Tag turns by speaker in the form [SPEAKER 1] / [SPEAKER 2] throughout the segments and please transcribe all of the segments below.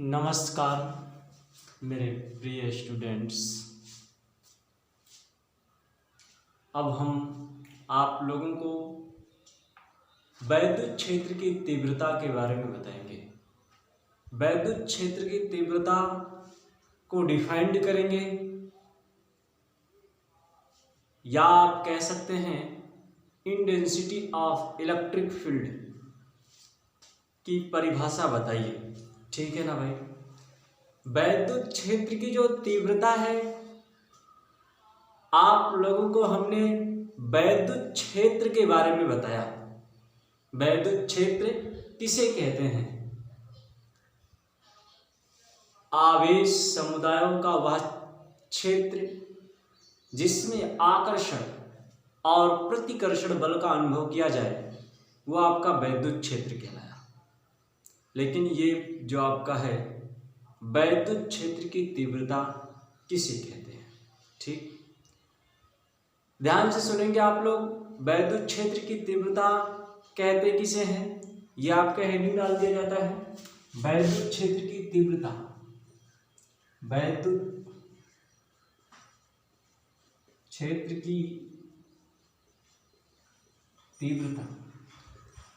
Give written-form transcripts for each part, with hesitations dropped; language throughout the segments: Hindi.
[SPEAKER 1] नमस्कार मेरे प्रिय स्टूडेंट्स। अब हम आप लोगों को वैद्युत क्षेत्र की तीव्रता के बारे में बताएंगे। वैद्युत क्षेत्र की तीव्रता को डिफाइंड करेंगे या आप कह सकते हैं इंटेंसिटी ऑफ इलेक्ट्रिक फील्ड की परिभाषा बताइए। ठीक है ना भाई। वैद्युत क्षेत्र की जो तीव्रता है, आप लोगों को हमने वैद्युत क्षेत्र के बारे में बताया। वैद्युत क्षेत्र किसे कहते हैं? आवेश समुदायों का वह क्षेत्र जिसमें आकर्षण और प्रतिकर्षण बल का अनुभव किया जाए, वो आपका वैद्युत क्षेत्र कहलाया। लेकिन ये जो आपका है वैद्युत क्षेत्र की तीव्रता किसे कहते हैं? ठीक, ध्यान से सुनेंगे आप लोग। वैद्युत क्षेत्र की तीव्रता कहते किसे हैं? ये आपका हेडिंग डाल दिया जाता है, वैद्युत क्षेत्र की तीव्रता। वैद्युत क्षेत्र की तीव्रता,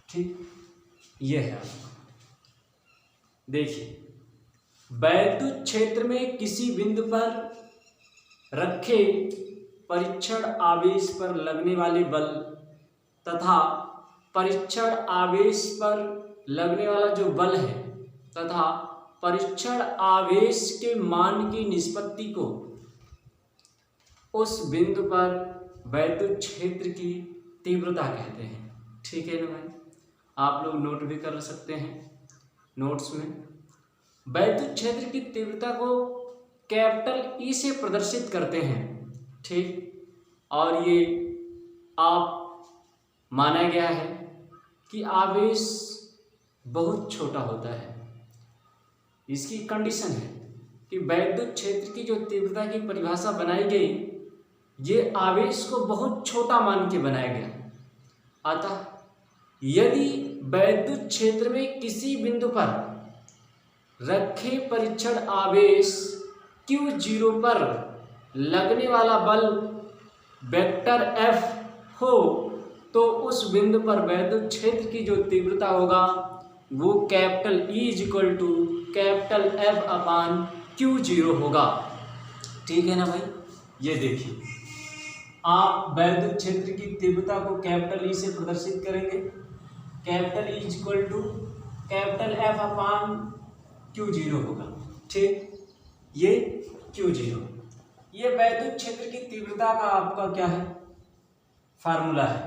[SPEAKER 1] ठीक, ये है आपका। देखिए, वैद्युत क्षेत्र में किसी बिंदु पर रखे परीक्षण आवेश पर लगने वाले बल तथा परीक्षण आवेश पर लगने वाला जो बल है तथा परीक्षण आवेश के मान की निष्पत्ति को उस बिंदु पर वैद्युत क्षेत्र की तीव्रता कहते हैं। ठीक है ना भाई। आप लोग नोट भी कर सकते हैं नोट्स में। वैद्युत क्षेत्र की तीव्रता को कैपिटल ई से प्रदर्शित करते हैं। ठीक, और ये आप माना गया है कि आवेश बहुत छोटा होता है। इसकी कंडीशन है कि वैद्युत क्षेत्र की जो तीव्रता की परिभाषा बनाई गई, ये आवेश को बहुत छोटा मान के बनाया गया। अतः यदि वैद्युत क्षेत्र में किसी बिंदु पर रखे परीक्षण आवेश Q0 पर लगने वाला बल वेक्टर F हो, तो उस बिंदु पर वैद्युत क्षेत्र की जो तीव्रता होगा वो capital E equal to capital F upon Q0 होगा। ठीक है ना भाई। ये देखिए, आप वैद्युत क्षेत्र की तीव्रता को कैपिटल E से प्रदर्शित करेंगे। Capital E equal to capital F upon Q0 होगा। ठीक, ये Q0, ये वैद्युत क्षेत्र की तीव्रता का आपका क्या है? फार्मूला है।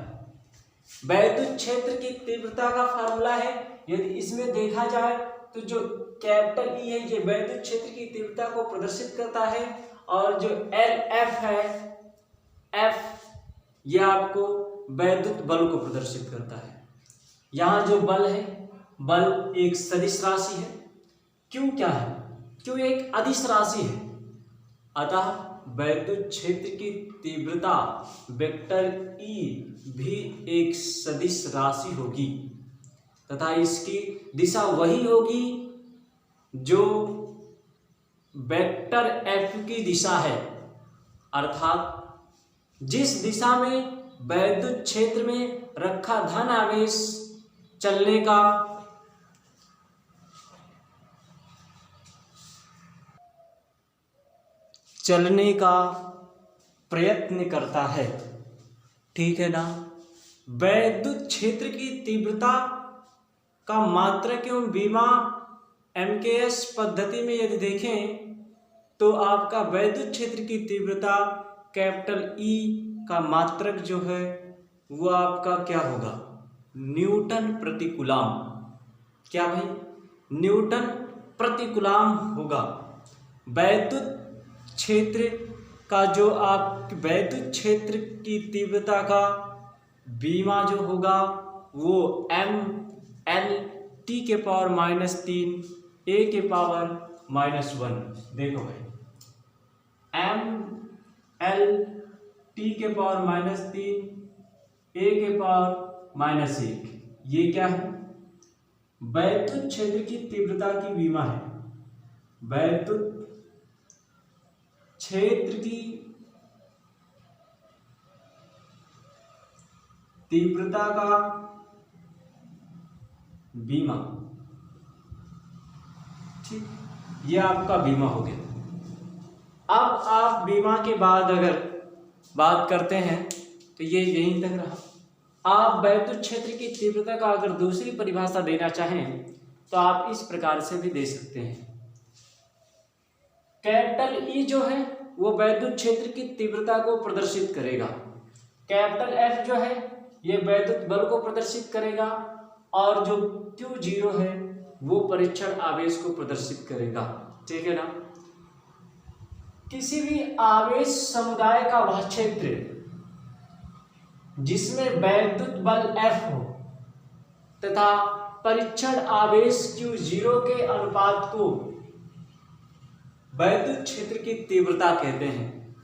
[SPEAKER 1] वैद्युत क्षेत्र की तीव्रता का फार्मूला है। यदि इसमें देखा जाए तो जो कैपिटल E है ये वैद्युत क्षेत्र की तीव्रता को प्रदर्शित करता है, और जो LF है, F, ये आपको वैद्युत बल को प्रदर्शित करता है। यहाँ जो बल है, बल एक सदिश राशि है। Q क्या है? Q एक अदिश राशि है। अतः वैद्युत क्षेत्र की तीव्रता वेक्टर E भी एक सदिश राशि होगी तथा इसकी दिशा वही होगी जो वेक्टर F की दिशा है। अर्थात जिस दिशा में वैद्युत क्षेत्र में रखा धन आवेश चलने का प्रयत्न करता है। ठीक है ना। वैद्युत क्षेत्र की तीव्रता का मात्रक एवं विमा MKS पद्धति में यदि देखें तो आपका वैद्युत क्षेत्र की तीव्रता कैपिटल E का मात्रक जो है वो आपका क्या होगा? न्यूटन प्रति कूलम। क्या भाई? न्यूटन प्रति कूलम होगा। वैद्युत क्षेत्र का जो आप वैद्युत क्षेत्र की तीव्रता का विमा जो होगा वो ML T के पावर -3 A के पावर -1। देखो भाई, ML T के पावर -3 A के पावर -1, ये क्या है? वैद्युत क्षेत्र की तीव्रता की विमा है। वैद्युत क्षेत्र की तीव्रता का बीमा। ठीक, ये आपका बीमा हो गया। अब आप बीमा के बाद अगर बात करते हैं तो ये यहीं तक रहा। आप वैद्युत क्षेत्र की तीव्रता का अगर दूसरी परिभाषा देना चाहें तो आप इस प्रकार से भी दे सकते हैं। कैपिटल ई जो है वो वैद्युत क्षेत्र की तीव्रता को प्रदर्शित करेगा, कैपिटल एफ जो है ये वैद्युत बल को प्रदर्शित करेगा, और जो Q0 है वो परीक्षण आवेश को प्रदर्शित करेगा। ठीक है ना। किसी भी आवेश समुदाय का वह क्षेत्र जिसमें वैद्युत बल F हो तथा परीक्षण आवेश Q0 के अनुपात को वैद्युत क्षेत्र की तीव्रता कहते हैं।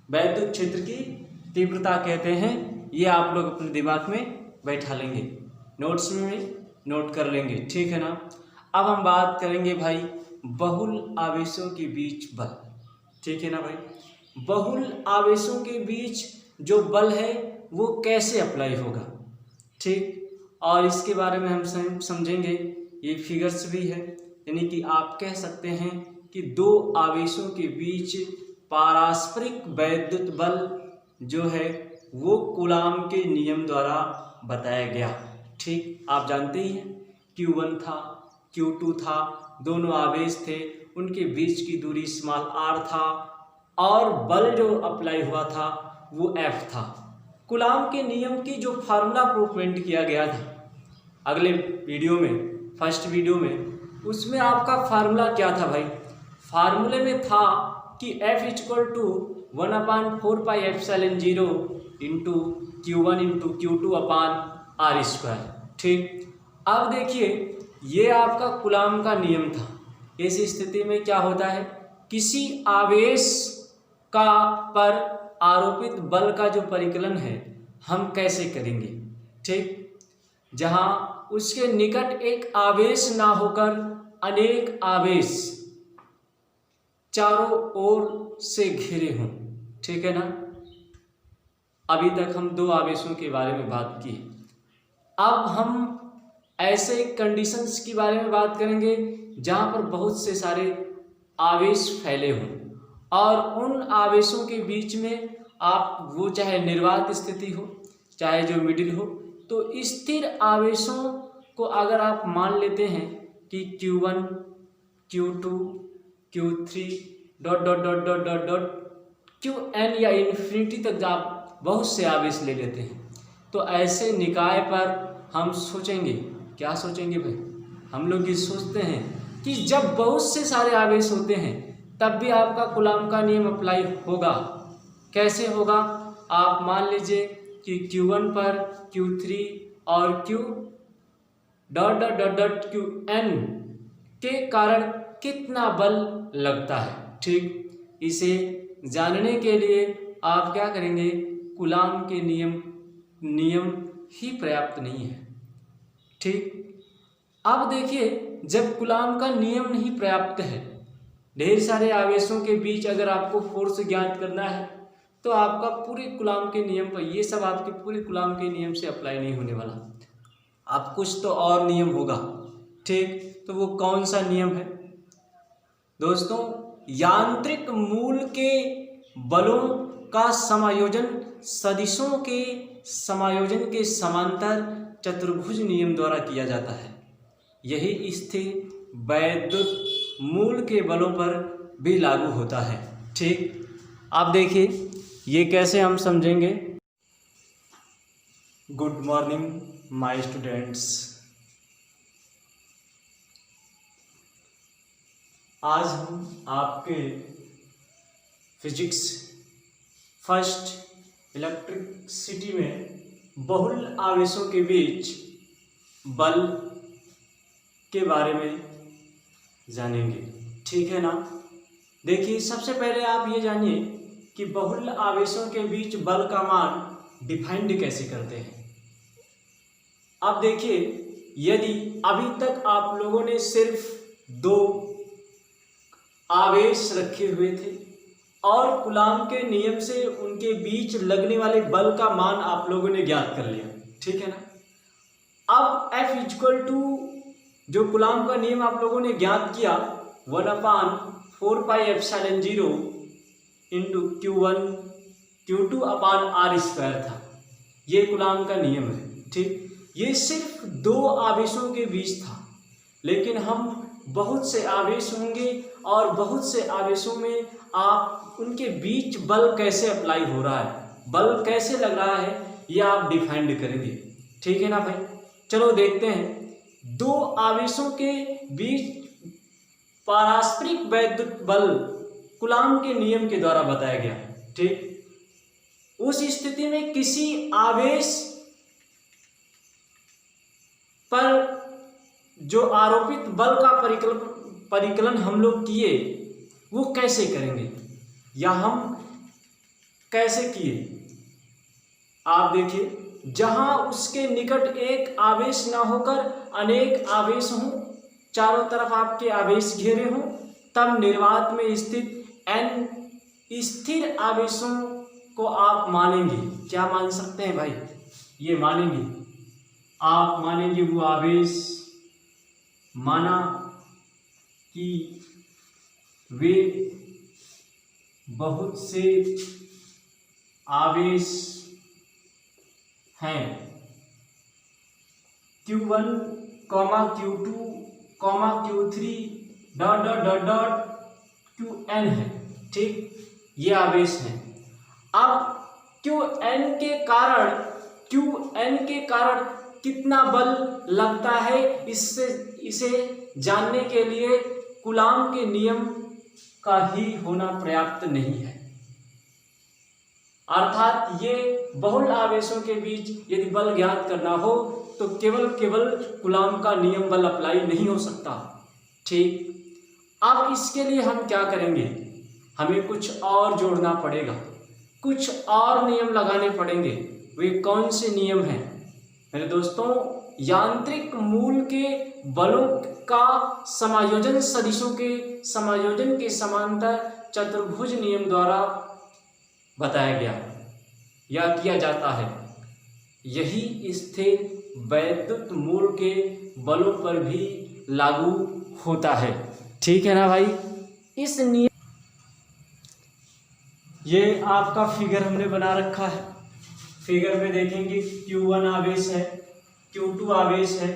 [SPEAKER 1] वैद्युत क्षेत्र की तीव्रता कहते हैं। ये आप लोग अपने दिमाग में बैठा लेंगे, नोट्स में नोट कर लेंगे। ठीक है ना। अब हम बात करेंगे भाई बहुल आवेशों के बीच बल। ठीक है ना भाई। बहुल आवेशों के बीच जो बल है वो कैसे अप्लाई होगा। ठीक, और इसके बारे में हम समझेंगे। ये फिगर्स भी है, यानी कि आप कह सकते हैं कि दो आवेशों के बीच पारस्परिक वैद्युत बल जो है वो कूलाम के नियम द्वारा बताया गया। ठीक, आप जानते ही हैं Q1 था, Q2 था, दोनों आवेश थे, उनके बीच की दूरी स्मॉल r था और बल जो अप्लाई हुआ था वो F था। कूलाम के नियम की जो फार्मूला प्रूवमेंट किया गया था अगले वीडियो में, फर्स्ट वीडियो में, उसमें आपका फार्मूला क्या था भाई। फार्मूले में था कि F = 1/4πε0 into Q1 into Q2 अपान r²। ठीक, अब देखिए ये आपका कूलाम का नियम था। इस स्थिति में क्या होता है, किसी आवेश का पर आरोपित बल का जो परिकलन है हम कैसे करेंगे। ठीक, जहां उसके निकट एक आवेश ना होकर अनेक आवेश चारों ओर से घिरे हों। ठीक है ना। अभी तक हम दो आवेशों के बारे में बात की। अब हम ऐसे कंडीशंस के बारे में बात करेंगे जहां पर बहुत से सारे आवेश फैले हों और उन आवेशों के बीच में आप वो चाहे निर्वात स्थिति हो चाहे जो मिडिल हो, तो स्थिर आवेशों को अगर आप मान लेते हैं कि Q1 Q2 Q3 ... Qn या इन्फिनिटी तक आप बहुत से आवेश ले लेते हैं, तो ऐसे निकाय पर हम सोचेंगे, क्या सोचेंगे भाई, हम लोग ये सोचते हैं कि जब बहुत से सारे आवेश होते हैं तब भी आपका कूलाम का नियम अप्लाई होगा। कैसे होगा, आप मान लीजिए कि Q1 पर Q3 और Qn के कारण कितना बल लगता है। ठीक, इसे जानने के लिए आप क्या करेंगे, कूलाम के नियम ही पर्याप्त नहीं है। ठीक, अब देखिए जब कूलाम का नियम नहीं पर्याप्त है, ढेर सारे आवेशों के बीच अगर आपको फोर्स ज्ञात करना है तो आपका पूरे कूलाम के नियम पर, ये सब आपके पूरे कूलाम के नियम से अप्लाई नहीं होने वाला। आप कुछ तो और नियम होगा। ठीक, तो वो कौन सा नियम है दोस्तों, यांत्रिक मूल के बलों का समायोजन सदिशों के समायोजन के समांतर चतुर्भुज नियम द्वारा किया जाता है। यही स्थिति वैद्युत मूल के बलों पर भी लागू होता है। ठीक, आप देखिए ये कैसे हम समझेंगे। Good morning my students. आज हम आपके फिजिक्स फर्स्ट इलेक्ट्रिसिटी में बहुल आवेशों के बीच बल के बारे में जानेंगे। ठीक है ना। देखिए सबसे पहले आप ये जानिए कि बहुल आवेशों के बीच बल का मान डिफाइंड कैसे करते हैं। अब देखिए यदि अभी तक आप लोगों ने सिर्फ दो आवेश रखे हुए थे और कूलाम के नियम से उनके बीच लगने वाले बल का मान आप लोगों ने ज्ञात कर लिया, ठीक है ना। अब F इक्वल टू जो कूलाम का नियम आप लोगों ने ज्ञात किया 1/4πε0 इंटू Q1 Q2 अपान R स्क्वायर था। ये कूलाम का नियम है, ठीक। ये सिर्फ दो आवेशों के बीच था, लेकिन हम बहुत से आवेश होंगे और बहुत से आवेशों में आप उनके बीच बल कैसे अप्लाई हो रहा है, बल कैसे लग रहा है, ये आप डिफाइंड करेंगे, ठीक है ना भाई। चलो देखते हैं। दो आवेशों के बीच पारस्परिक वैद्युत बल कूलाम के नियम के द्वारा बताया गया, ठीक। उस स्थिति में किसी आवेश पर जो आरोपित बल का परिकलन हम लोग किए वो कैसे करेंगे या हम कैसे किए, आप देखिए। जहां उसके निकट एक आवेश ना होकर अनेक आवेश हों, चारों तरफ आपके आवेश घेरे हों, तब निर्वात में स्थित n स्थिर आवेशों को आप मानेंगे। क्या मान सकते हैं भाई? ये मानेंगे, आप मानेंगे वो आवेश, माना कि वे बहुत से आवेश हैं Q1, Q2, Q3 dot dot dot dot Qn है, ठीक। ये आवेश हैं। अब Qn के कारण कितना बल लगता है, इसे जानने के लिए कूलाम के नियम का ही होना पर्याप्त नहीं है। अर्थात ये बहुल आवेशों के बीच यदि बल ज्ञात करना हो तो केवल कूलाम का नियम बल अप्लाई नहीं हो सकता, ठीक। अब इसके लिए हम क्या करेंगे, हमें कुछ और जोड़ना पड़ेगा, कुछ और नियम लगाने पड़ेंगे। वे कौन से नियम हैं मेरे दोस्तों? यांत्रिक मूल के बलों का समायोजन सदिशों के समायोजन के समांतर चतुर्भुज नियम द्वारा बताया गया या किया जाता है। यही स्थिर वैद्युत मूल के बलों पर भी लागू होता है, ठीक है ना भाई। इस नियम ये आपका फिगर हमने बना रखा है। फिगर में देखेंगे Q1 आवेश है, Q2 आवेश है,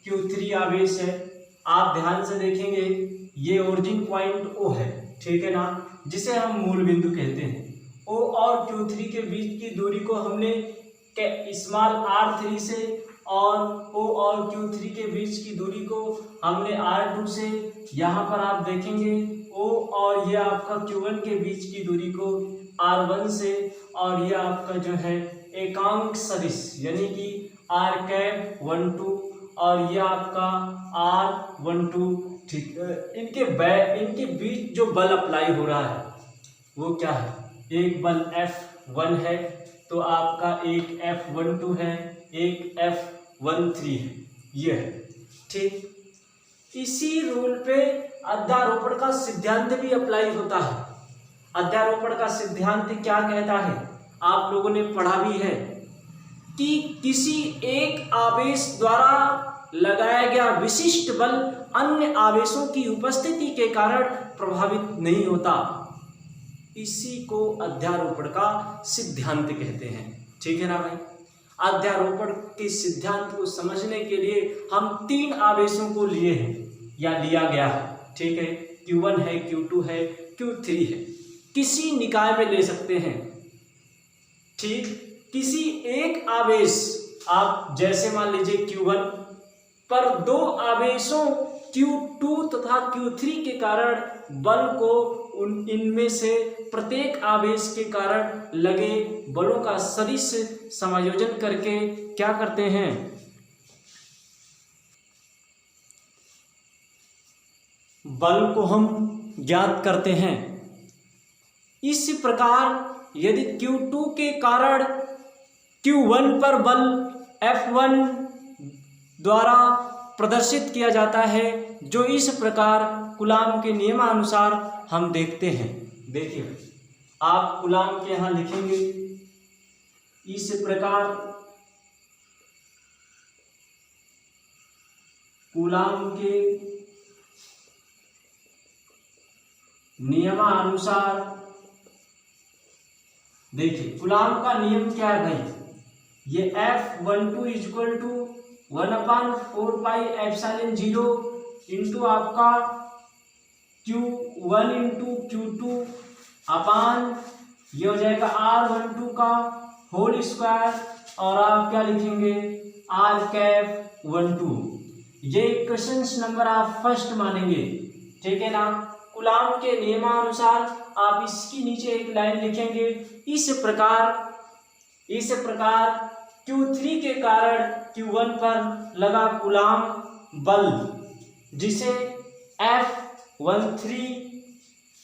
[SPEAKER 1] Q3 आवेश है। आप ध्यान से देखेंगे ये ओरिजिन पॉइंट O है, ठीक है ना, जिसे हम मूल बिंदु कहते हैं। O और Q3 के बीच की दूरी को हमने स्मॉल r3 से और O और Q3 के बीच की दूरी को हमने r2 से, यहाँ पर आप देखेंगे O और ये आपका Q1 के बीच की दूरी को r1 से, और ये आपका जो है एकांक सदिश यानी कि r12 और ये आपका r12, ठीक। इनके बीच जो बल अप्लाई हो रहा है वो क्या है? एक बल F1 है तो आपका एक F12 है, एक F13 है, ये है, ठीक। इसी रूल पे अध्यारोपण का सिद्धांत भी अप्लाई होता है। अध्यारोपण का सिद्धांत क्या कहता है? आप लोगों ने पढ़ा भी है कि किसी एक आवेश द्वारा लगाया गया विशिष्ट बल अन्य आवेशों की उपस्थिति के कारण प्रभावित नहीं होता। इसी को अध्यारोपण का सिद्धांत कहते हैं, ठीक है ना भाई। अध्यारोपण के सिद्धांत को समझने के लिए हम तीन आवेशों को लिए हैं या लिया गया है, ठीक है। Q1 है, Q2 है, Q3 है। किसी निकाय में ले सकते हैं, ठीक। किसी एक आवेश, आप जैसे मान लीजिए Q1 पर दो आवेशों Q2 तथा Q3 के कारण बल को इनमें से प्रत्येक आवेश के कारण लगे बलों का सदिश समायोजन करके क्या करते हैं? बल को हम ज्ञात करते हैं। इस प्रकार यदि Q2 के कारण Q1 पर बल F1 द्वारा प्रदर्शित किया जाता है, जो इस प्रकार कूलाम के नियमानुसार हम देखते हैं। देखिए आप कूलाम के यहाँ लिखेंगे इस प्रकार, कूलाम के नियमानुसार। देखिए कूलाम का नियम क्या है भाई, ये F12 इक्वल टू 1/4πε0 इंटू आपका Q1 इंटू Q2 अपान ये हो जाएगा R12 का होल स्क्वायर, और आप क्या लिखेंगे R12। ये क्वेश्चन नंबर आप फर्स्ट मानेंगे, ठीक है ना। कूलाम के नियमानुसार आप इसकी नीचे एक लाइन लिखेंगे इस प्रकार Q3 के कारण Q1 पर लगा कूलाम बल, जिसे F13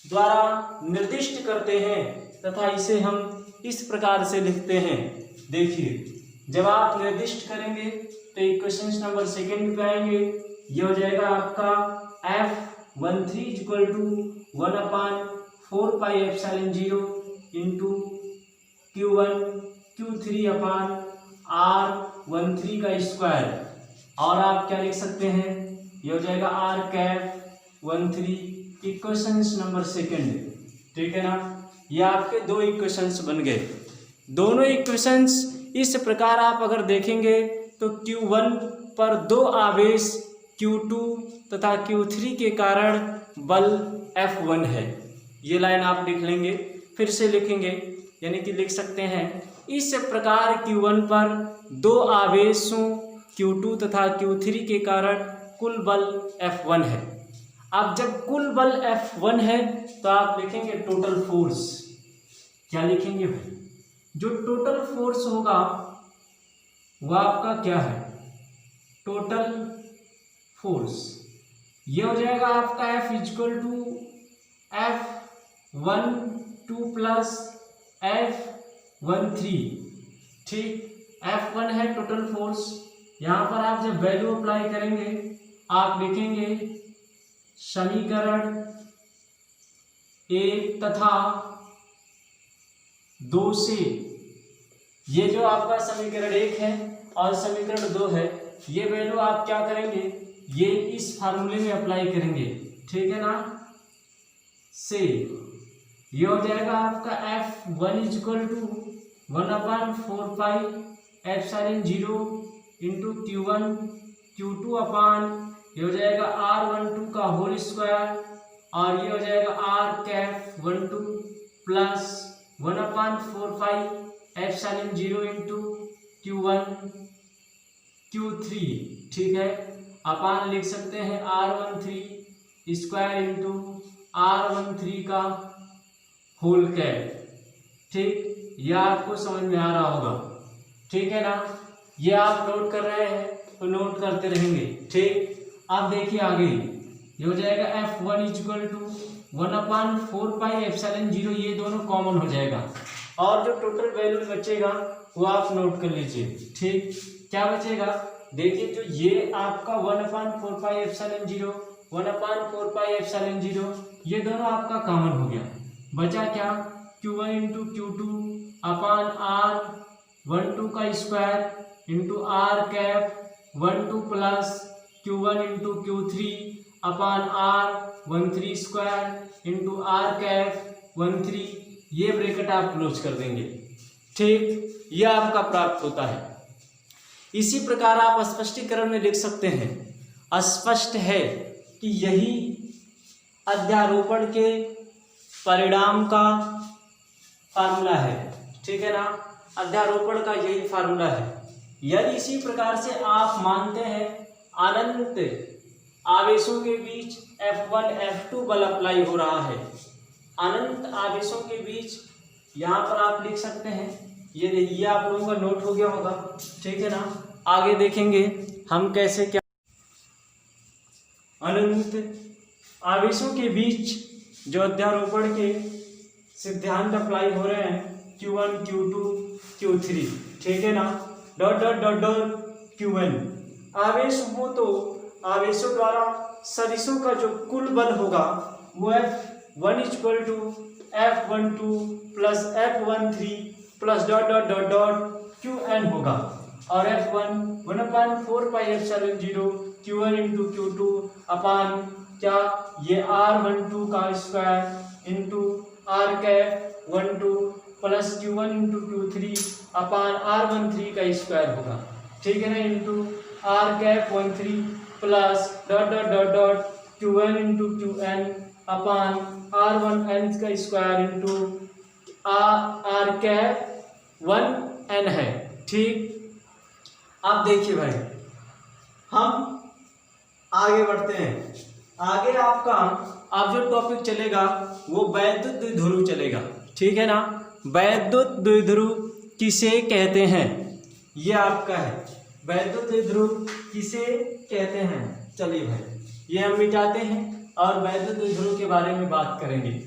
[SPEAKER 1] द्वारा निर्दिष्ट करते हैं, तथा इसे हम इस प्रकार से लिखते हैं। देखिए जब आप निर्दिष्ट करेंगे तो इक्वेशन नंबर सेकेंड पे आएंगे, ये हो जाएगा आपका F13 equal to 1/4πε0 into Q3 upon R13 का स्क्वायर, और आप क्या लिख सकते हैं, ये हो जाएगा R13 इक्वेशन नंबर सेकेंड, ठीक है ना। ये आपके दो इक्वेशंस बन गए। दोनों इक्वेशंस इस प्रकार आप अगर देखेंगे तो Q1 पर दो आवेश Q2 तथा Q3 के कारण बल F1 है। ये लाइन आप लिख लेंगे, फिर से लिखेंगे, यानी कि लिख सकते हैं इस प्रकार Q1 पर दो आवेशों Q2 तथा Q3 के कारण कुल बल F1 है। अब जब कुल बल F1 है तो आप लिखेंगे टोटल फोर्स। क्या लिखेंगे भाई, जो टोटल फोर्स होगा वह आपका क्या है, टोटल फोर्स। ये हो जाएगा आपका F equal to F12 plus F13, ठीक। F1 है टोटल फोर्स। यहाँ पर आप जब वैल्यू अप्लाई करेंगे आप लिखेंगे समीकरण 1 तथा 2 से, ये जो आपका समीकरण 1 है और समीकरण 2 है, ये वैल्यू आप क्या करेंगे, ये इस फार्मूले में अप्लाई करेंगे, ठीक है ना। से ये हो जाएगा आपका F1 equal to 1/4πε0 into Q1 Q2 अपान ये हो जाएगा R12 का होल स्क्वायर, और ये हो जाएगा R12 plus 1/4πε0 into Q1 Q3, ठीक है, अपान लिख सकते हैं R13 स्क्वायर इंटू R13 का होल कैप, ठीक। यह आपको समझ में आ रहा होगा, ठीक है ना। ये आप नोट कर रहे हैं तो नोट करते रहेंगे, ठीक। अब देखिए आगे, ये हो जाएगा F1 इक्वल टू 1/4πε0, ये दोनों कॉमन हो जाएगा, और जो टोटल वैल्यू बचेगा वो आप नोट कर लीजिए, ठीक। क्या बचेगा, देखिए जो ये आपका 1/4πε0 ये दोनों आपका कॉमन हो गया, बचा क्या, Q1 इंटू Q2 अपान R12 का square into R12 plus Q1 into Q3 अपान R13 स्क्वायर इंटू R13, ये ब्रैकेट आप क्लोज कर देंगे, ठीक। यह आपका प्राप्त होता है। इसी प्रकार आप स्पष्टीकरण में लिख सकते हैं, स्पष्ट है कि यही अध्यारोपण के परिणाम का फार्मूला है, ठीक है ना। अध्यारोपण का यही फार्मूला है। यदि इसी प्रकार से आप मानते हैं अनंत आवेशों के बीच F1 F2 बल अप्लाई हो रहा है, अनंत आवेशों के बीच, यहाँ पर आप लिख सकते हैं, ये आप लोगों का नोट हो गया होगा, ठीक है ना। आगे देखेंगे हम कैसे क्या अनंत आवेशों के बीच जो अध्यारोपण के सिद्धांत अप्लाई हो रहे हैं, Q1 Q2 Q3, ठीक है ना। Dot dot dot dot Q1 आवेश हो तो आवेशों द्वारा सदिशों का जो कुल बल होगा वो F1 equal to F12 plus F13 plus dot dot dot dot Qn होगा। और F1 1/4 pi epsilon 0 Q1 into Q2 अपान क्या ये R12 का square into R cap 12 plus Q1 into Q3 अपान R13 का स्क्वायर होगा, ठीक है ना, into R cap 13 plus dot dot dot dot Q1 into Qn अपान R1n का square into R cap 1n है, ठीक। अब देखिए भाई हम आगे बढ़ते हैं। आगे आपका अब जो टॉपिक चलेगा वो वैद्युत द्विध्रुव चलेगा, ठीक है ना। वैद्युत द्विध्रुव किसे कहते हैं, ये आपका है। वैद्युत द्विध्रुव किसे कहते हैं, चलिए भाई ये हम मिटाते हैं और वैद्युत द्विध्रुव के बारे में बात करेंगे।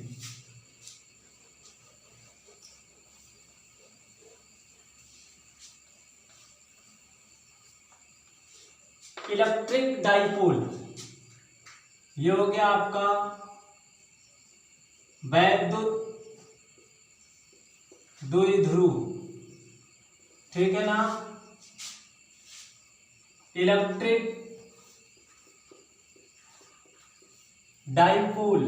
[SPEAKER 1] इलेक्ट्रिक डाइपोल, ये हो गया आपका वैद्युत द्विध्रुव, ठीक है ना। इलेक्ट्रिक डाइपोल,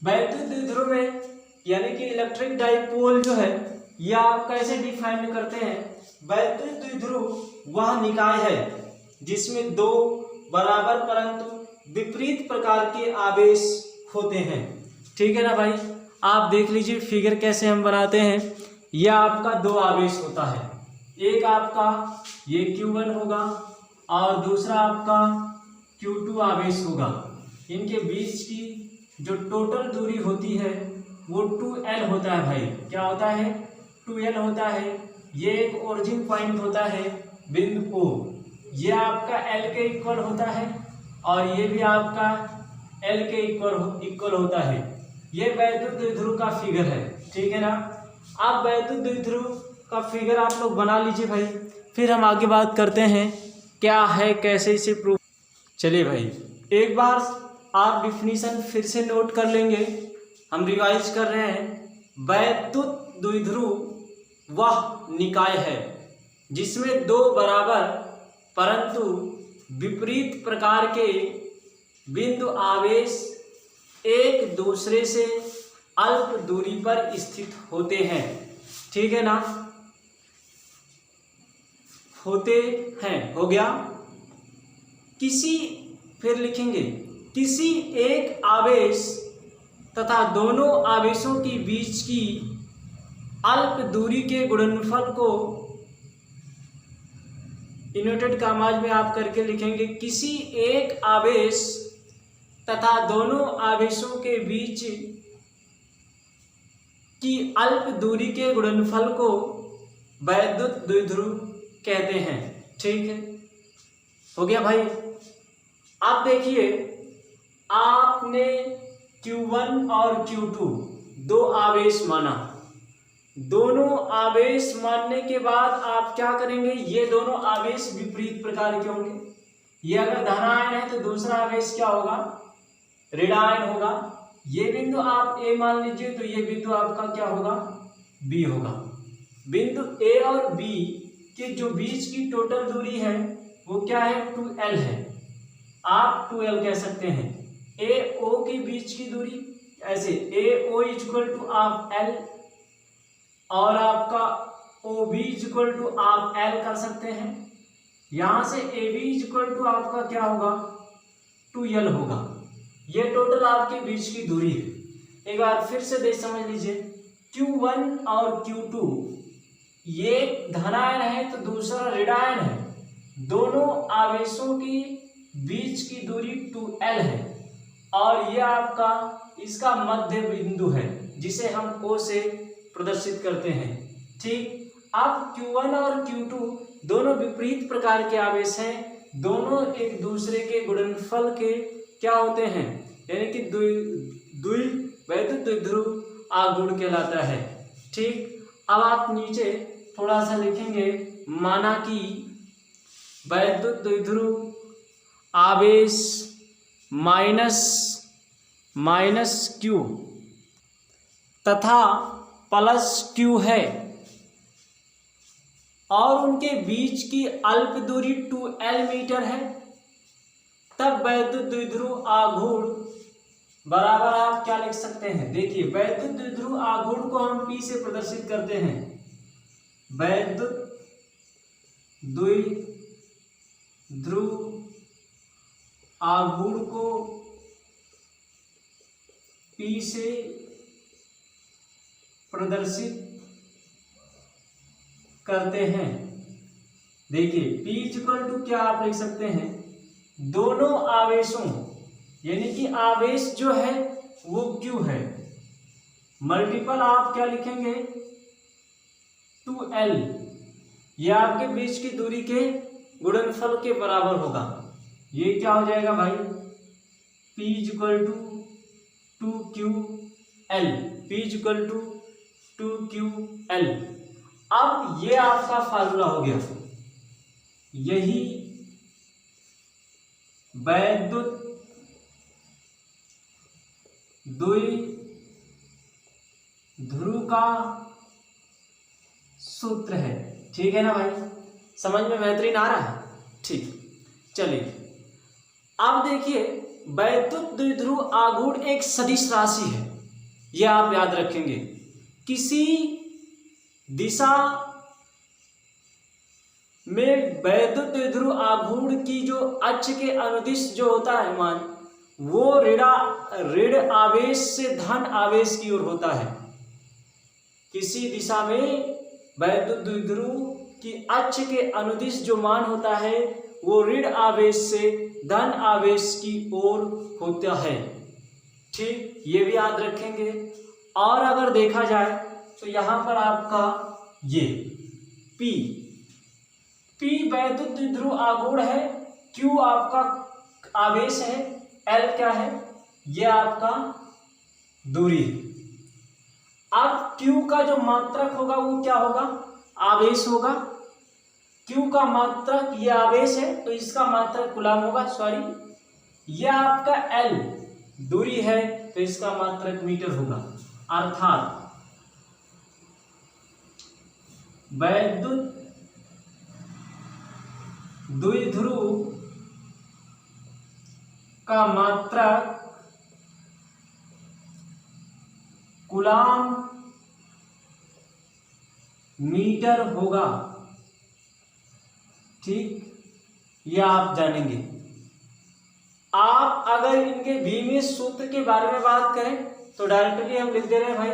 [SPEAKER 1] वैद्युत द्विध्रुव में यानी कि इलेक्ट्रिक डाइपोल जो है यह आप कैसे डिफाइन करते हैं। वैद्युत द्विध्रुव वह निकाय है जिसमें दो बराबर परंतु विपरीत प्रकार के आवेश होते हैं, ठीक है ना भाई। आप देख लीजिए फिगर कैसे हम बनाते हैं। यह आपका दो आवेश होता है, एक आपका ये Q1 होगा और दूसरा आपका Q2 आवेश होगा। इनके बीच की जो टोटल दूरी होती है वो 2L होता है भाई। क्या होता है, 2L होता है। ये एक ओरिजिन पॉइंट होता है बिंदु O, ये आपका L के इक्वल होता है और ये भी आपका L के इक्वल होता है। ये वैद्युत द्विध्रुव का फिगर है, ठीक है ना। आप वैद्युत द्विध्रुव का फिगर आप लोग बना लीजिए भाई, फिर हम आगे बात करते हैं क्या है, कैसे इसे प्रूव। चलिए भाई एक बार आप डिफिनीशन फिर से नोट कर लेंगे, हम रिवाइज कर रहे हैं। वैद्युत द्विध्रुव वह निकाय है जिसमें दो बराबर परंतु विपरीत प्रकार के बिंदु आवेश एक दूसरे से अल्प दूरी पर स्थित होते हैं, ठीक है ना, होते हैं। हो गया। किसी, फिर लिखेंगे किसी एक आवेश तथा दोनों आवेशों के बीच की अल्प दूरी के गुणनफल को इन्वर्टेड कॉमास में आप करके लिखेंगे किसी एक आवेश तथा दोनों आवेशों के बीच की अल्प दूरी के गुणनफल को वैद्युत द्विध्रुव कहते हैं, ठीक है। हो गया भाई। आप देखिए आपने Q1 और Q2 दो आवेश माना, दोनों आवेश मानने के बाद आप क्या करेंगे, ये दोनों आवेश विपरीत प्रकार के होंगे। ये अगर धनायन है तो दूसरा आवेश क्या होगा, ऋणायन होगा। ये बिंदु आप A मान लीजिए तो ये बिंदु आपका क्या होगा, B होगा। बिंदु A और B के जो बीच की टोटल दूरी है वो क्या है, 2L है। आप 2L कह सकते हैं। A O के बीच की दूरी ऐसे AO इक्वल टू आप L और आपका OB इक्वल टू आप L कर सकते हैं। यहां से AB इक्वल टू आपका क्या होगा, 2L होगा। ये टोटल आपके बीच की दूरी है। एक बार फिर से देख समझ लीजिए, Q1 और Q2 ये धनायन है तो दूसरा ऋणायन है। दोनों आवेशों की बीच की दूरी 2L है और यह आपका इसका मध्य बिंदु है जिसे हम O से प्रदर्शित करते हैं, ठीक। अब Q1 और Q2 दोनों विपरीत प्रकार के आवेश हैं, दोनों एक दूसरे के गुणनफल के क्या होते हैं, यानी कि वैद्युत द्विध्रुव आगुण कहलाता है, ठीक। अब आप नीचे थोड़ा सा लिखेंगे, माना कि वैद्युत द्विध्रुव आवेश माइनस क्यू तथा प्लस क्यू है और उनके बीच की अल्प दूरी 2L मीटर है, तब वैद्युत द्विध्रुव आघूर्ण बराबर आप क्या लिख सकते हैं? देखिए, वैद्युत द्विध्रुव आघूर्ण को हम P से प्रदर्शित करते हैं। वैद्युत द्विध्रुव आघूर्ण को P से प्रदर्शित करते हैं। देखिए, P इक्वल टू क्या आप लिख सकते हैं? दोनों आवेशों यानी कि आवेश जो है वो Q है, मल्टीपल आप क्या लिखेंगे? 2L। यह आपके बीच की दूरी के गुणनफल के बराबर होगा। ये क्या हो जाएगा भाई? P equal to 2QL। P equal to 2QL। अब ये आपका फार्मूला हो गया। यही वैद्युत द्विध्रुव का सूत्र है। ठीक है ना भाई? समझ में बेहतरीन आ रहा है? ठीक, चलिए अब देखिए, वैद्युत द्विध्रुव आघूर्ण एक सदिश राशि है, यह आप याद रखेंगे। किसी दिशा में वैद्युत द्विध्रुव आघूर्ण की जो अक्ष के अनुदिश जो होता है मान, वो ऋण आवेश से धन आवेश की ओर होता है। किसी दिशा में वैद्युत द्विध्रुव की अक्ष के अनुदिश जो मान होता है वो ऋण आवेश से धन आवेश की ओर होता है। ठीक, ये भी याद रखेंगे। और अगर देखा जाए तो यहां पर आपका ये P वैद्युत द्विध्रुव आघूर्ण है, Q आपका आवेश है, L क्या है? ये आपका दूरी। अब Q का जो मात्रक होगा वो क्या होगा? आवेश होगा। Q का मात्रक ये आवेश है तो इसका मात्रक कूलम होगा। सॉरी, यह आपका L दूरी है तो इसका मात्रक मीटर होगा। अर्थात वैद्युत द्विध्रुव का मात्रक कूलम मीटर होगा। ठीक, यह आप जानेंगे। आप अगर इनके बीमीय सूत्र के बारे में बात करें तो डायरेक्टली हम लिख दे रहे हैं भाई,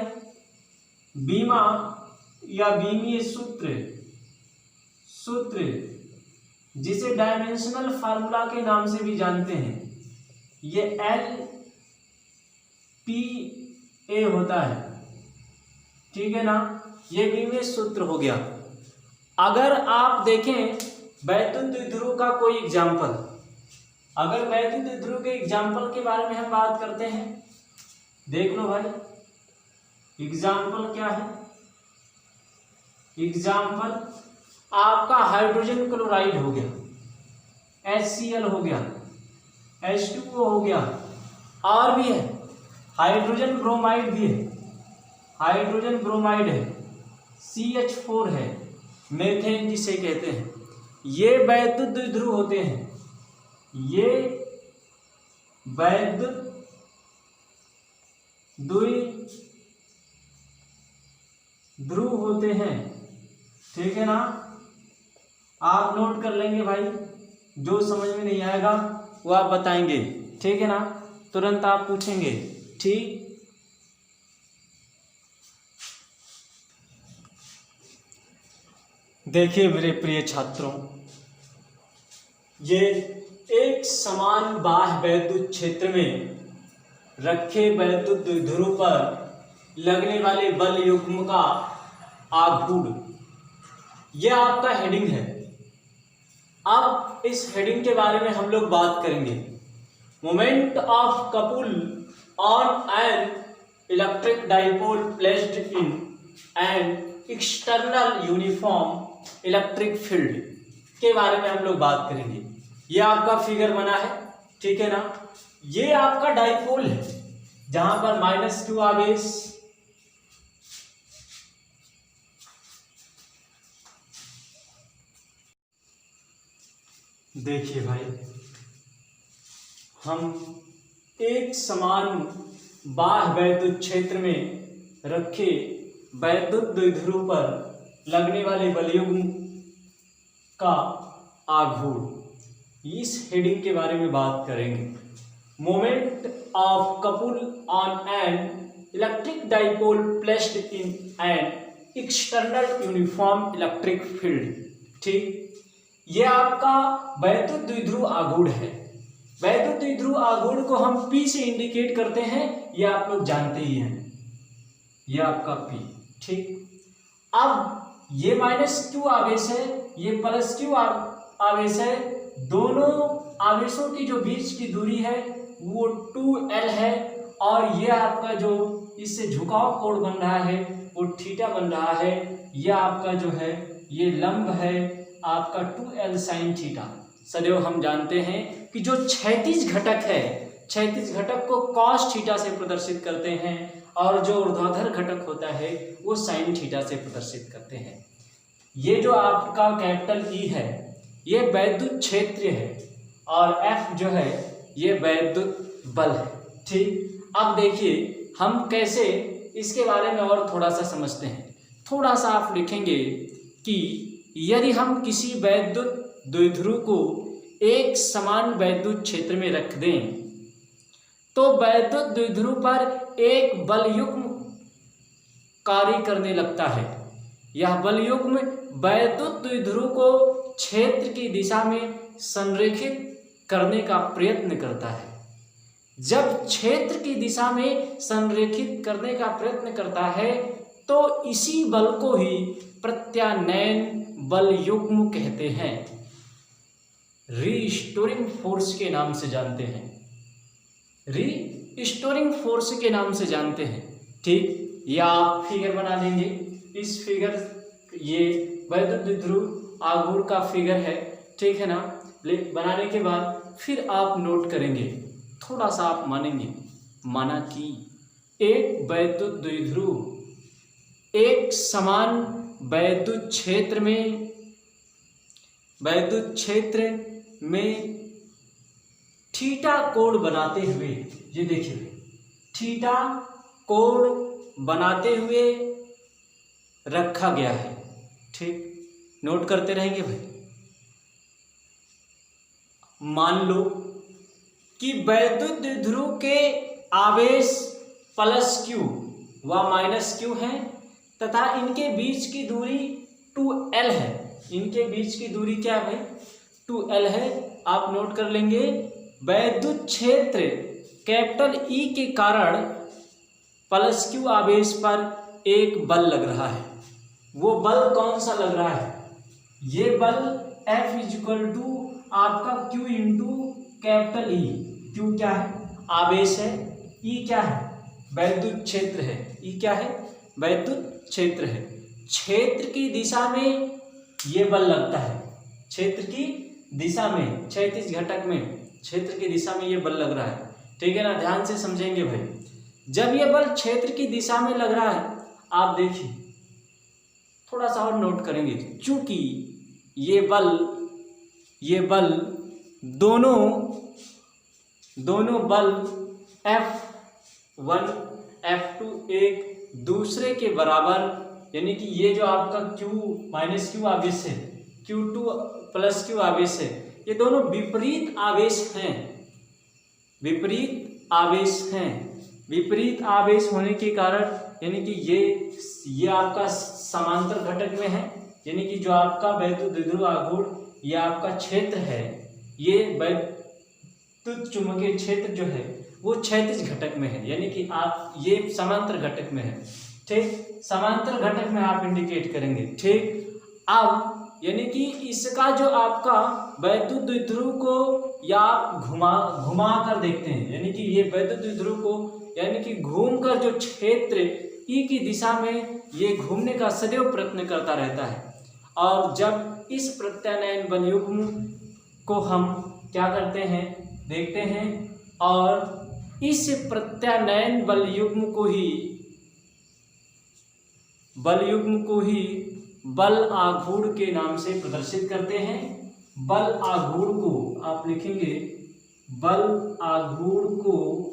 [SPEAKER 1] बीमा या बीमीय सूत्र जिसे डायमेंशनल फार्मूला के नाम से भी जानते हैं, ये LPA होता है। ठीक है ना? ये बीमीय सूत्र हो गया। अगर आप देखें वैद्युत द्विध्रुव का कोई एग्जाम्पल, अगर वैद्युत द्विध्रुव के एग्जाम्पल के बारे में हम बात करते हैं, देख लो भाई, एग्जाम्पल क्या है? एग्जाम्पल आपका हाइड्रोजन क्लोराइड हो गया, HCl हो गया, H2O हो गया, और भी है हाइड्रोजन ब्रोमाइड भी है, हाइड्रोजन ब्रोमाइड है, CH4 है, मेथेन जिसे कहते हैं। ये वैद्युत द्विध्रुव होते हैं, ये वैद्युत द्विध्रुव होते हैं। ठीक है ना? आप नोट कर लेंगे भाई, जो समझ में नहीं आएगा वो आप बताएंगे। ठीक है ना? तुरंत आप पूछेंगे। ठीक, देखिए मेरे प्रिय छात्रों, ये एक समान बाह्य वैद्युत क्षेत्र में रखे वैद्युत द्विध्रुव पर लगने वाले बल युग्म का आघूर्ण, यह आपका हेडिंग है। अब इस हेडिंग के बारे में हम लोग बात करेंगे। Moment of couple on an electric dipole placed in an external uniform electric field. के बारे में हम लोग बात करेंगे। ये आपका फिगर बना है, ठीक है ना। ये आपका डाइपोल है जहां पर -q आवेश देखिए भाई, हम एक समान बाह्य वैद्युत क्षेत्र में रखे वैद्युत द्विध्रुव पर लगने वाले बलयुग्म का आघूर्ण, इस हेडिंग के बारे में बात करेंगे। Moment of couple on an electric dipole placed in an external uniform electric field. ठीक, ये आपका वैद्युत द्विध्रुव आघूर्ण है। वैद्युत द्विध्रुव आघूर्ण को हम P से इंडिकेट करते हैं, ये आप लोग जानते ही हैं, ये आपका P। ठीक, अब ये -q आवेश है, ये +q आवेश है। दोनों आवेशों की जो बीच की दूरी है वो 2l है, और ये आपका जो इससे झुकाव कोण बन रहा है वो थीटा बन रहा है। यह आपका जो है ये लंब है आपका 2l sin थीटा। सदैव हम जानते हैं कि जो क्षैतिज घटक है, क्षैतिज घटक को cos थीटा से प्रदर्शित करते हैं, और जो ऊर्ध्वाधर घटक होता है वो sin थीटा से प्रदर्शित करते हैं। ये जो आपका कैपिटल E है ये वैद्युत क्षेत्र है, और F जो है ये वैद्युत बल है। ठीक, अब देखिए हम कैसे इसके बारे में और थोड़ा सा समझते हैं। थोड़ा सा आप लिखेंगे कि यदि हम किसी वैद्युत द्विध्रुव को एक समान वैद्युत क्षेत्र में रख दें तो वैद्युत द्विध्रुव पर एक बलयुग्म कार्य करने लगता है। यह बलयुग्म वैद्युत द्विध्रुव को क्षेत्र की दिशा में संरेखित करने का प्रयत्न करता है। जब क्षेत्र की दिशा में संरेखित करने का प्रयत्न करता है तो इसी बल को ही प्रत्यानयन बलयुग्म कहते हैं, रीस्टोरिंग फोर्स के नाम से जानते हैं, रीस्टोरिंग फोर्स के नाम से जानते हैं। ठीक, या आप फिगर बना लेंगे। इस फिगर, ये वैद्युत द्विध्रुव आघूर्ण का फिगर है, ठीक है ना। बनाने के बाद फिर आप नोट करेंगे, थोड़ा सा आप मानेंगे, माना कि एक वैद्युत द्विध्रुव एक समान वैद्युत क्षेत्र में थीटा कोण बनाते हुए, ये देखिए थीटा कोण बनाते हुए रखा गया है। ठीक, नोट करते रहेंगे भाई। मान लो कि वैद्युत द्विध्रुव के आवेश +q व -q हैं तथा इनके बीच की दूरी 2l है। इनके बीच की दूरी क्या है भाई? 2l है। आप नोट कर लेंगे। वैद्युत क्षेत्र E के कारण +q आवेश पर एक बल लग रहा है। वो बल कौन सा लग रहा है? ये बल F = आपका Q × E। Q क्या है? आवेश है। E क्या है? वैद्युत क्षेत्र है। E क्या है? वैद्युत क्षेत्र है। क्षेत्र की दिशा में ये बल लगता है। क्षेत्र की दिशा में, क्षैतिज घटक में क्षेत्र की दिशा में ये बल लग रहा है। ठीक है ना, ध्यान से समझेंगे भाई। जब ये बल क्षेत्र की दिशा में लग रहा है, आप देखिए थोड़ा सा और नोट करेंगे, चूंकि ये बल दोनों बल F1 F2 एक दूसरे के बराबर, यानी कि ये जो आपका Q आवेश है, Q2 + Q आवेश है, ये दोनों विपरीत आवेश होने के कारण, यानी कि ये आपका समांतर घटक में है, यानी कि जो आपका वैद्युत द्विध्रुव आघूर्ण, ये आपका क्षेत्र है, ये वैद्युत चुंबकीय क्षेत्र जो है वो क्षैतिज घटक में है, यानी कि आप ये समांतर घटक में है। ठीक, समांतर घटक में आप इंडिकेट करेंगे। ठीक, अब यानी कि इसका जो आपका वैद्युत द्विध्रुव को या घुमा कर देखते हैं, यानी कि ये वैद्युत द्विध्रुव को यानी कि घूमकर जो क्षेत्र E की दिशा में ये घूमने का सदैव प्रयत्न करता रहता है, और जब इस प्रत्यानयन बल युग्म को हम क्या करते हैं, देखते हैं, और इस प्रत्यानयन बल युग्म को ही बल आघूर्ण के नाम से प्रदर्शित करते हैं। बल आघूर्ण को आप लिखेंगे, बल आघूर्ण को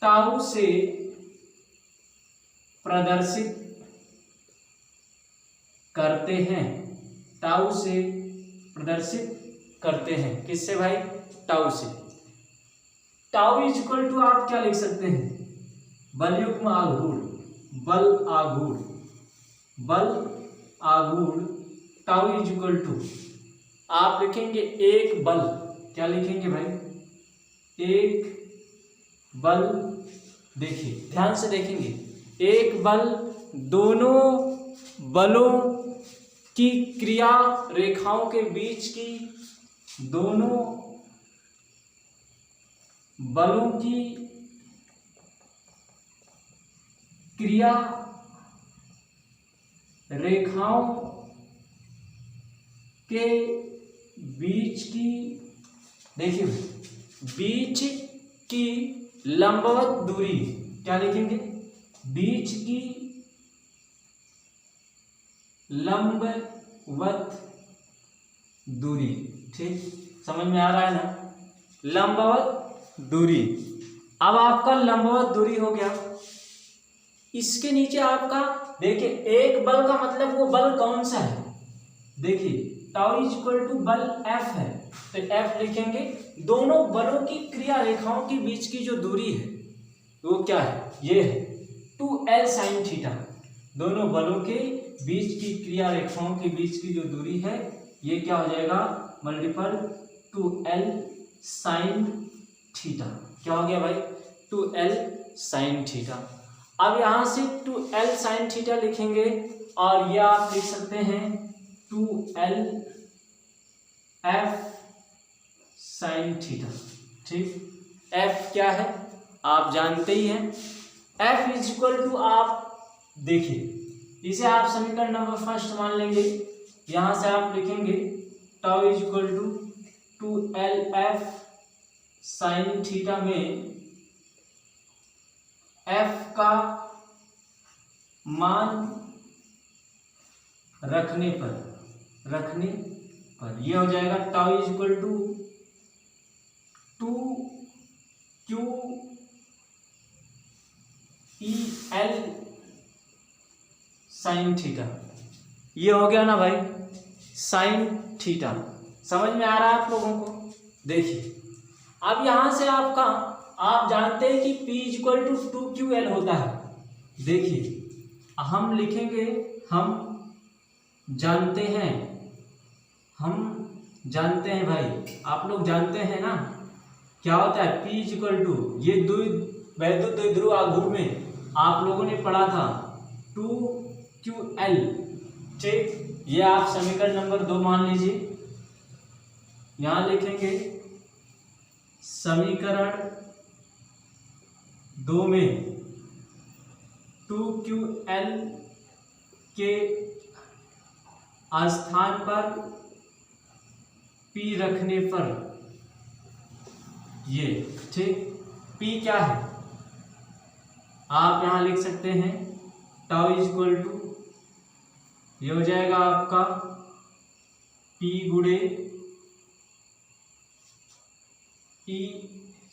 [SPEAKER 1] टाउ से प्रदर्शित करते हैं। टाउ से प्रदर्शित करते हैं, किससे भाई, टाउ से। टाउ इज इक्वल टू आप क्या लिख सकते हैं, बलयुग्म आघूर्ण, बल आघूर्ण टाउ इज इक्वल टू आप लिखेंगे एक बल, क्या लिखेंगे भाई, एक बल। देखिए ध्यान से देखेंगे, एक बल दोनों बलों की क्रिया रेखाओं के बीच की, दोनों बलों की क्रिया रेखाओं के बीच की, देखिए बीच की लंबवत दूरी, क्या लिखेंगे, बीच की लंबवत दूरी। ठीक, समझ में आ रहा है ना, लंबवत दूरी। अब आपका लंबवत दूरी हो गया, इसके नीचे आपका देखिए एक बल का मतलब वो बल कौन सा है, देखिए टाउ इज इक्वल टू बल एफ है, तो एफ लिखेंगे। दोनों बलों की क्रिया रेखाओं के बीच की जो दूरी है वो क्या है, ये है 2l sin थीटा। दोनों बलों के बीच की क्रिया रेखाओं के बीच की जो दूरी है ये क्या हो जाएगा, मल्टीपल 2l sin थीटा। क्या हो गया भाई, 2l sin थीटा। अब यहां से 2l sin थीटा लिखेंगे और यह आप लिख सकते हैं 2l f sin थीटा। ठीक, f क्या है आप जानते ही हैं, f इज इक्वल टू आप देखिए इसे आप समीकरण नंबर फर्स्ट मान लेंगे। यहां से आप लिखेंगे tau is equal to 2l f sin theta में f का मान रखने पर यह हो जाएगा tau is equal to 2q e l sine theta. ये हो गया ना भाई साइन थीटा, समझ में आ रहा है आप लोगों को। देखिए अब यहां से आपका आप जानते हैं कि P इक्वल टू 2QL होता है। देखिए हम लिखेंगे, हम जानते हैं भाई, आप लोग जानते हैं ना क्या होता है, P इक्वल टू ये वैद्युत द्विध्रुव आघूर्ण में आप लोगों ने पढ़ा था 2QL। ठीक, ये आप समीकरण नंबर 2 मान लीजिए। यहां लिखेंगे समीकरण 2 में 2QL के स्थान पर P रखने पर ये, ठीक, P क्या है आप यहां लिख सकते हैं टाउ इज इक्वल टू ये हो जाएगा आपका P गुणे E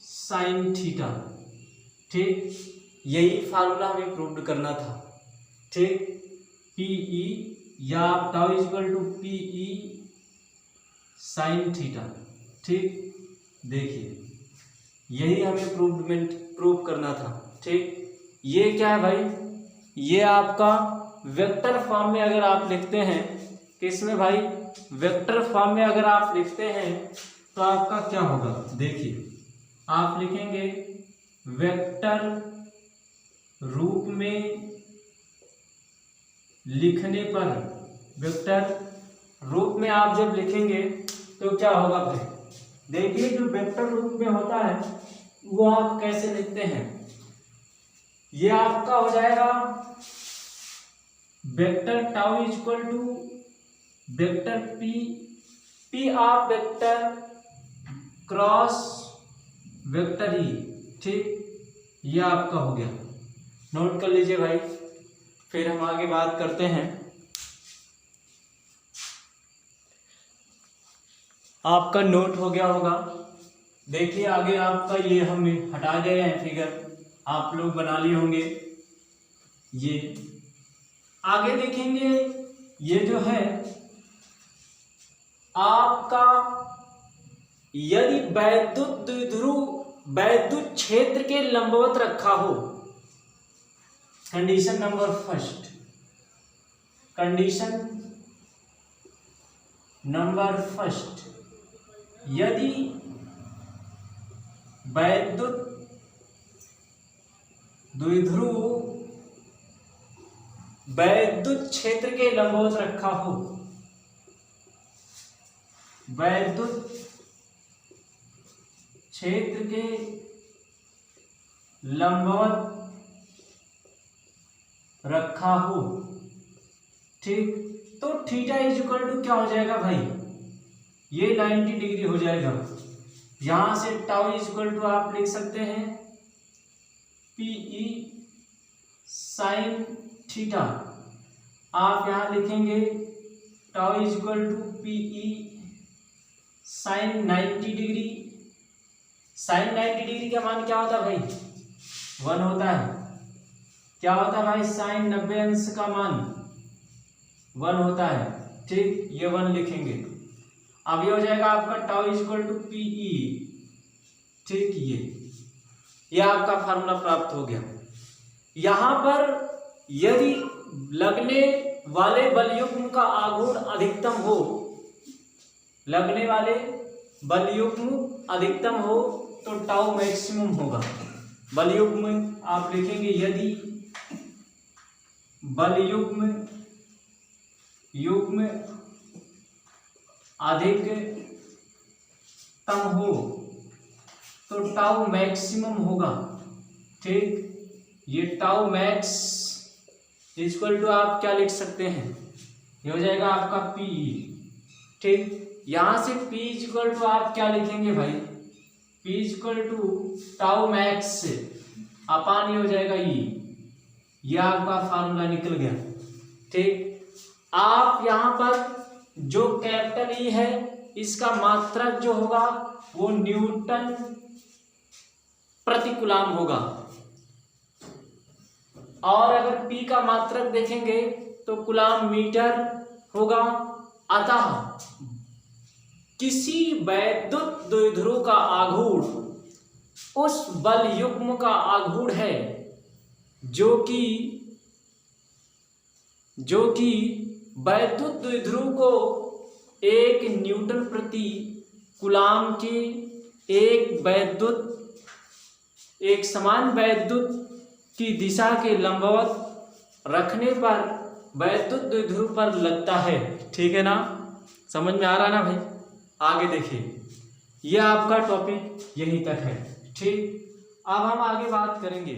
[SPEAKER 1] साइन थीटा। ठीक, यही फार्मूला हमें प्रूव करना था। ठीक, PE या tau is equal to PE sine theta. ठीक, देखिए यही हमें प्रूव करना था। ठीक, ये क्या है भाई, ये आपका वेक्टर फॉर्म में अगर आप लिखते हैं, किसमें भाई, वेक्टर फॉर्म में अगर आप लिखते हैं तो आपका क्या होगा, देखिए आप लिखेंगे वेक्टर रूप में लिखने पर, वेक्टर रूप में आप जब लिखेंगे तो क्या होगा भाई, देखिए जो वेक्टर रूप में होता है वो आप कैसे लिखते हैं, ये आपका हो जाएगा vector tau is equal to vector P, P of vector cross vector E. ठीक, ये आपका हो गया, नोट कर लीजिए भाई। फिर हम आगे बात करते हैं। आपका नोट हो गया होगा। देखिए आगे आपका ये हम हटा गए हैं फिगर, आप लोग बना लिए होंगे। ये आगे देखेंगे, ये जो है आपका, यदि वैद्युत द्विध्रुव वैद्युत क्षेत्र के लंबवत रखा हो, condition number first, condition number first, यदि वैद्युत द्विध्रुव वैद्युत क्षेत्र के लंबवत रखा हो, वैद्युत क्षेत्र के लंबवत रखा हो। ठीक, तो थीटा इज इक्वल टू क्या हो जाएगा भाई, ये 90 डिग्री हो जाएगा। यहां से टाउ इज इक्वल टू आप लिख सकते हैं पीई साइन थीटा। आप यहां लिखेंगे tau is equal to P E sine 90 degree. Sine 90 degree का मान क्या होता है भाई, 1 होता है। क्या होता है भाई, साइन 90 अंश का मान 1 होता है। ठीक, ये 1 लिखेंगे। अब ये हो जाएगा आपका tau is equal to P E. ठीक, ये आपका फार्मूला प्राप्त हो गया। यहां पर यदि लगने वाले बलयुग्म का आघूर्ण अधिकतम हो, लगने वाले बलयुग्म अधिकतम हो तो टाउ मैक्सिमम होगा। बलयुग्म आप लिखेंगे, यदि बलयुग्म अधिकतम हो तो टाउ मैक्सिमम होगा। ठीक, ये टाउ मैक्स इक्वल टू आप क्या लिख सकते हैं, ये हो जाएगा आपका पी। ठीक, यहां से पी इक्वल टू आप क्या लिखेंगे भाई, P equal to tau max upon ये हो जाएगा ई। ये आपका फार्मूला निकल गया। ठीक, आप यहां पर जो कैपिटल ई है इसका मात्रक जो होगा वो न्यूटन प्रति कूलम होगा, और अगर पी का मात्रक देखेंगे तो कूलम मीटर होगा। अतः किसी वैद्युत द्विध्रुव का आघूर्ण उस बल युग्म का आघूर्ण है जो कि वैद्युत द्विध्रुव को 1 न्यूटन प्रति कूलम के एक समान वैद्युत की दिशा के लंबवत रखने पर वैद्युत द्विध्रुव पर लगता है। ठीक है ना, समझ में आ रहा ना भाई। आगे देखिए, यह आपका टॉपिक यहीं तक है। ठीक, अब हम आगे बात करेंगे